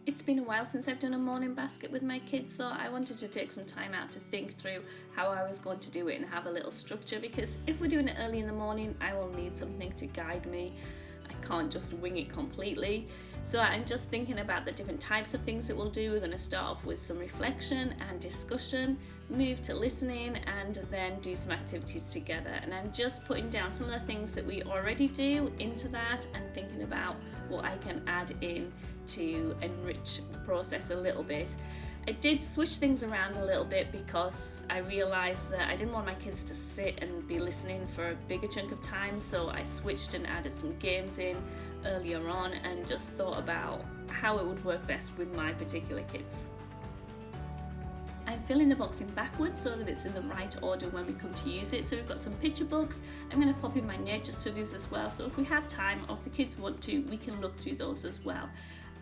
It's been a while since I've done a morning basket with my kids, so I wanted to take some time out to think through how I was going to do it and have a little structure, because if we're doing it early in the morning, I will need something to guide me. I can't just wing it completely. So I'm just thinking about the different types of things that we'll do. We're going to start off with some reflection and discussion, move to listening, and then do some activities together. And I'm just putting down some of the things that we already do into that and thinking about what I can add in to enrich the process a little bit. I did switch things around a little bit because I realised that I didn't want my kids to sit and be listening for a bigger chunk of time, so I switched and added some games in earlier on and just thought about how it would work best with my particular kids. I'm filling the box in backwards so that it's in the right order when we come to use it. So we've got some picture books. I'm going to pop in my nature studies as well, so if we have time or if the kids want to, we can look through those as well.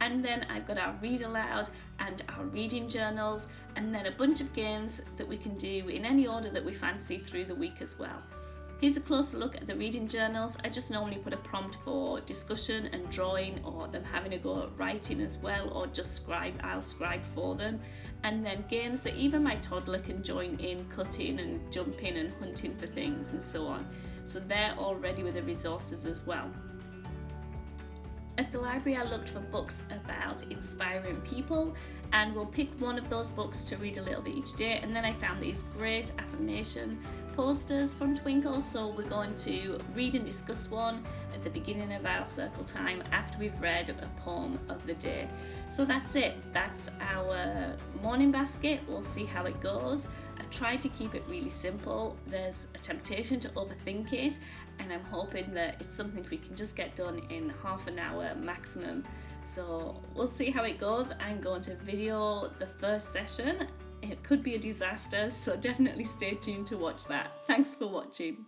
And then I've got our read aloud and our reading journals, and then a bunch of games that we can do in any order that we fancy through the week as well. Here's a closer look at the reading journals. I just normally put a prompt for discussion and drawing, or them having a go at writing as well, or just scribe. I'll scribe for them. And then games that even my toddler can join in, cutting and jumping and hunting for things and so on. So they're all ready with the resources as well. At the library, I looked for books about inspiring people, and we'll pick one of those books to read a little bit each day. And then I found these great affirmation posters from Twinkl, so we're going to read and discuss one at the beginning of our circle time after we've read a poem of the day. So that's it. That's our morning basket. We'll see how it goes. I've tried to keep it really simple. There's a temptation to overthink it, and I'm hoping that it's something we can just get done in half an hour maximum. So we'll see how it goes. I'm going to video the first session. It could be a disaster, so definitely stay tuned to watch that. Thanks for watching.